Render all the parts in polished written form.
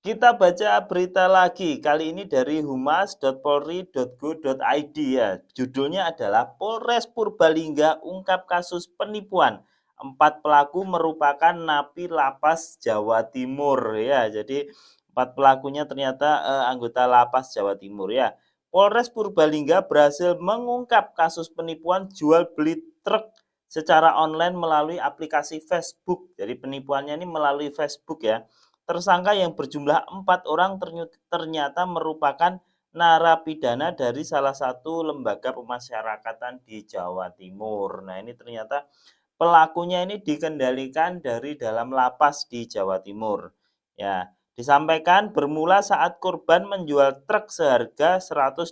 Kita baca berita lagi, kali ini dari humas.polri.go.id ya. Judulnya adalah Polres Purbalingga ungkap kasus penipuan. 4 pelaku merupakan napi lapas Jawa Timur ya. Jadi 4 pelakunya ternyata anggota lapas Jawa Timur ya. Polres Purbalingga berhasil mengungkap kasus penipuan jual beli truk secara online melalui aplikasi Facebook. Jadi penipuannya ini melalui Facebook ya. Tersangka yang berjumlah 4 orang ternyata merupakan narapidana dari salah satu lembaga pemasyarakatan di Jawa Timur. Nah, ini ternyata pelakunya ini dikendalikan dari dalam lapas di Jawa Timur. Ya, disampaikan bermula saat korban menjual truk seharga 120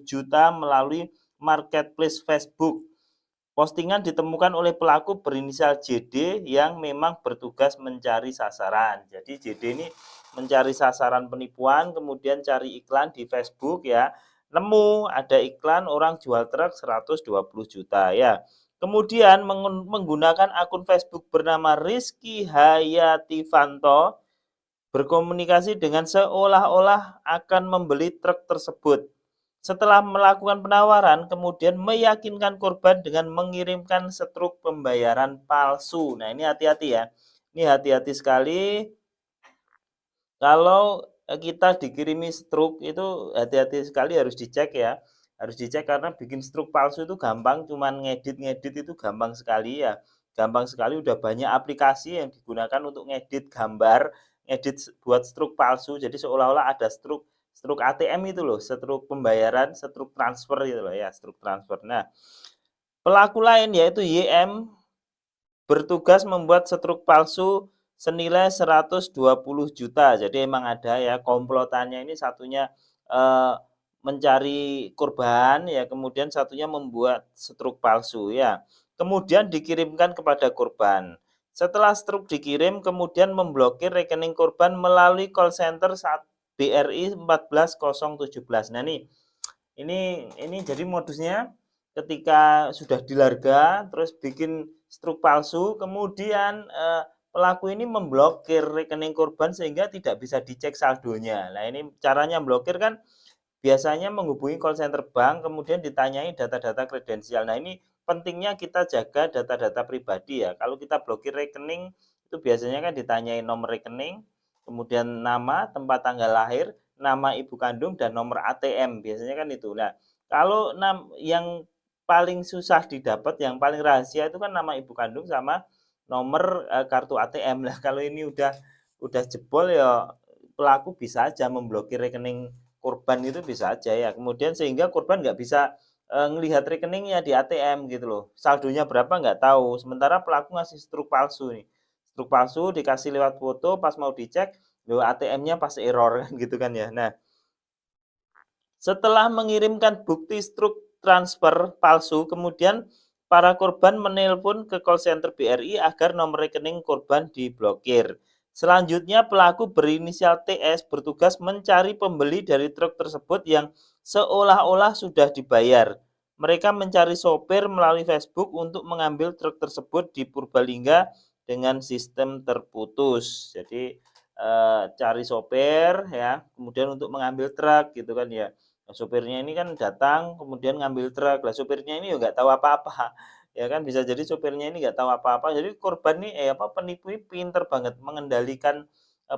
juta melalui marketplace Facebook. Postingan ditemukan oleh pelaku berinisial JD yang memang bertugas mencari sasaran. Jadi JD ini mencari sasaran penipuan, kemudian cari iklan di Facebook ya. Nemu ada iklan orang jual truk 120 juta ya. Kemudian menggunakan akun Facebook bernama Rizky Hayatifanto berkomunikasi dengan seolah-olah akan membeli truk tersebut. Setelah melakukan penawaran, kemudian meyakinkan korban dengan mengirimkan struk pembayaran palsu. Nah, ini hati-hati ya. Ini hati-hati sekali kalau kita dikirimi struk itu hati-hati sekali, harus dicek ya. Harus dicek karena bikin struk palsu itu gampang, cuman ngedit-ngedit itu gampang sekali ya. Gampang sekali, udah banyak aplikasi yang digunakan untuk ngedit gambar, ngedit buat struk palsu. Jadi seolah-olah ada struk ATM itu loh, struk pembayaran, struk transfer gitu loh ya, struk transfer. Nah, pelaku lain yaitu YM bertugas membuat struk palsu senilai 120 juta. Jadi emang ada ya komplotannya ini, satunya mencari korban ya, kemudian satunya membuat struk palsu ya. Kemudian dikirimkan kepada korban. Setelah struk dikirim, kemudian memblokir rekening korban melalui call center saat BRI 14017. Nah, ini jadi modusnya ketika sudah dilarga terus bikin struk palsu, kemudian pelaku ini memblokir rekening korban sehingga tidak bisa dicek saldonya. Nah, ini caranya blokir kan biasanya menghubungi call center bank, kemudian ditanyai data-data kredensial. Nah, ini pentingnya kita jaga data-data pribadi ya. Kalau kita blokir rekening itu biasanya kan ditanyai nomor rekening, kemudian nama, tempat tanggal lahir, nama ibu kandung, dan nomor ATM. Biasanya kan itu. Nah, kalau yang paling susah didapat, yang paling rahasia itu kan nama ibu kandung sama nomor kartu ATM. Lah, kalau ini udah jebol ya, pelaku bisa aja memblokir rekening korban, itu bisa aja ya. Kemudian sehingga korban nggak bisa ngelihat rekeningnya di ATM gitu loh. Saldonya berapa nggak tahu. Sementara pelaku ngasih struk palsu nih. Struk palsu dikasih lewat foto, pas mau dicek, loh ATM-nya pas error kan gitu kan ya. Nah, setelah mengirimkan bukti struk transfer palsu, kemudian para korban menelpon ke call center BRI agar nomor rekening korban diblokir. Selanjutnya pelaku berinisial TS bertugas mencari pembeli dari truk tersebut yang seolah-olah sudah dibayar. Mereka mencari sopir melalui Facebook untuk mengambil truk tersebut di Purbalingga dengan sistem terputus. Jadi cari sopir ya, kemudian untuk mengambil truk gitu kan ya. Nah, sopirnya ini kan datang kemudian ngambil truk. Lah sopirnya ini nggak tahu apa-apa. Ya kan bisa jadi sopirnya ini nggak tahu apa-apa. Jadi korban nih penipu ini pinter banget mengendalikan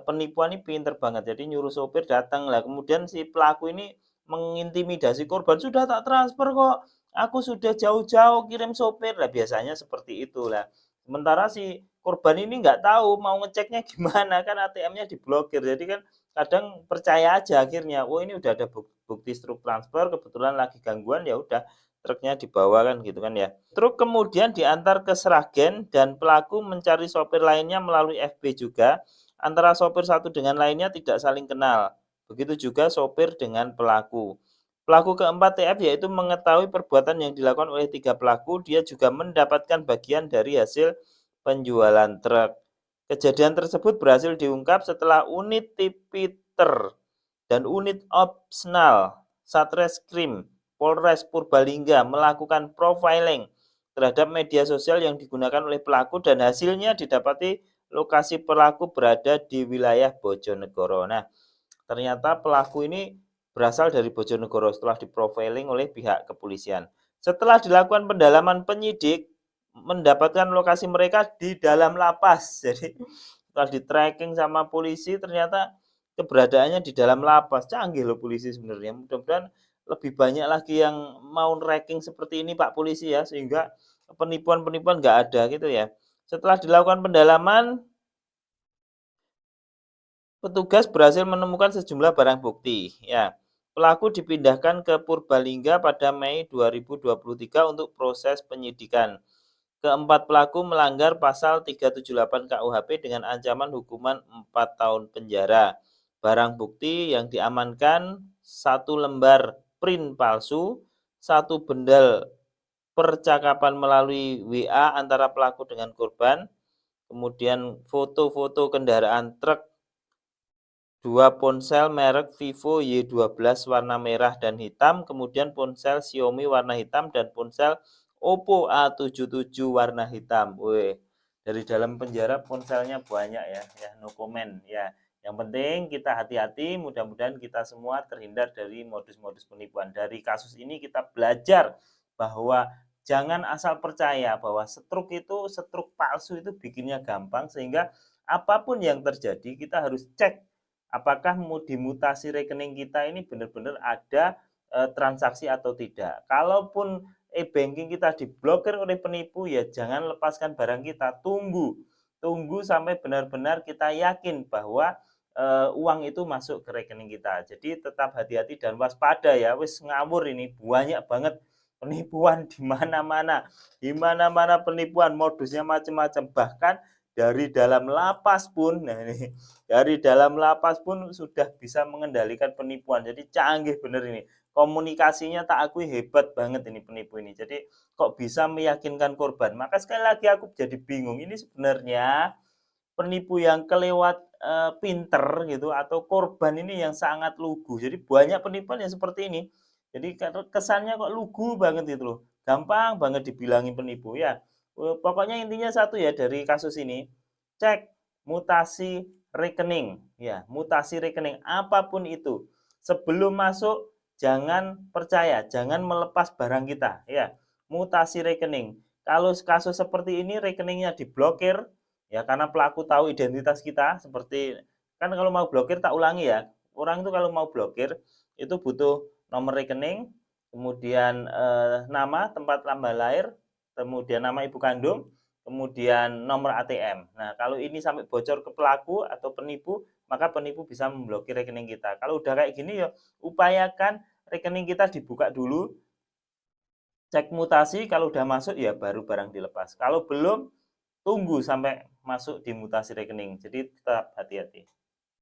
penipuan, ini pinter banget. Jadi nyuruh sopir datang lah. Kemudian si pelaku ini mengintimidasi korban, sudah tak transfer kok. Aku sudah jauh-jauh kirim sopir. Lah biasanya seperti itulah. Sementara si korban ini nggak tahu mau ngeceknya gimana, kan ATM-nya diblokir. Jadi kan kadang percaya aja akhirnya, oh ini udah ada bukti struk transfer, kebetulan lagi gangguan, ya udah truknya dibawa kan gitu kan ya. Truk kemudian diantar ke Sragen dan pelaku mencari sopir lainnya melalui FB juga. Antara sopir satu dengan lainnya tidak saling kenal. Begitu juga sopir dengan pelaku. Pelaku keempat TF yaitu mengetahui perbuatan yang dilakukan oleh 3 pelaku, dia juga mendapatkan bagian dari hasil penjualan truk. Kejadian tersebut berhasil diungkap setelah unit Tipiter dan unit opsional Satreskrim Polres Purbalingga melakukan profiling terhadap media sosial yang digunakan oleh pelaku, dan hasilnya didapati lokasi pelaku berada di wilayah Bojonegoro. Nah, ternyata pelaku ini berasal dari Bojonegoro setelah diprofiling oleh pihak kepolisian. Setelah dilakukan pendalaman, penyidik mendapatkan lokasi mereka di dalam lapas. Jadi setelah di-tracking sama polisi ternyata keberadaannya di dalam lapas. Canggih loh polisi sebenarnya. Mudah-mudahan lebih banyak lagi yang mau tracking seperti ini Pak polisi ya, sehingga penipuan-penipuan nggak ada gitu ya. Setelah dilakukan pendalaman, petugas berhasil menemukan sejumlah barang bukti. Ya, pelaku dipindahkan ke Purbalingga pada Mei 2023 untuk proses penyidikan. Keempat pelaku melanggar pasal 378 KUHP dengan ancaman hukuman 4 tahun penjara. Barang bukti yang diamankan 1 lembar print palsu, 1 bendel percakapan melalui WA antara pelaku dengan korban, kemudian foto-foto kendaraan truk, 2 ponsel merek Vivo Y12 warna merah dan hitam, kemudian ponsel Xiaomi warna hitam dan ponsel Oppo A77 warna hitam. Wih, dari dalam penjara ponselnya banyak ya, no comment ya. Yang penting kita hati-hati, mudah-mudahan kita semua terhindar dari modus-modus penipuan. Dari kasus ini kita belajar bahwa jangan asal percaya bahwa stroke palsu itu bikinnya gampang, sehingga apapun yang terjadi kita harus cek apakah dimutasi rekening kita ini benar-benar ada transaksi atau tidak. Kalaupun e-banking kita diblokir oleh penipu, ya jangan lepaskan barang kita, tunggu sampai benar-benar kita yakin bahwa uang itu masuk ke rekening kita. Jadi tetap hati-hati dan waspada ya, wis ngawur ini, banyak banget penipuan di mana-mana. Di mana-mana penipuan, modusnya macam-macam, bahkan dari dalam lapas pun. Nah ini, dari dalam lapas pun sudah bisa mengendalikan penipuan. Jadi canggih bener ini. Komunikasinya tak akui hebat banget ini penipu ini. Jadi kok bisa meyakinkan korban. Maka sekali lagi aku jadi bingung. Ini sebenarnya penipu yang kelewat pinter gitu, atau korban ini yang sangat lugu. Jadi banyak penipuan yang seperti ini. Jadi kesannya kok lugu banget gitu loh. Gampang banget dibilangin penipu ya. Pokoknya intinya satu ya dari kasus ini. Cek mutasi rekening ya, mutasi rekening apapun itu. Sebelum masuk jangan percaya, jangan melepas barang kita ya. Mutasi rekening. Kalau kasus seperti ini rekeningnya diblokir ya, karena pelaku tahu identitas kita, seperti kan kalau mau blokir, tak ulangi ya. Orang itu kalau mau blokir itu butuh nomor rekening, kemudian nama, tempat tanggal lahir, kemudian nama ibu kandung, kemudian nomor ATM. Nah, kalau ini sampai bocor ke pelaku atau penipu, maka penipu bisa memblokir rekening kita. Kalau udah kayak gini ya, upayakan rekening kita dibuka dulu, cek mutasi, kalau udah masuk ya baru barang dilepas. Kalau belum, tunggu sampai masuk di mutasi rekening. Jadi tetap hati-hati.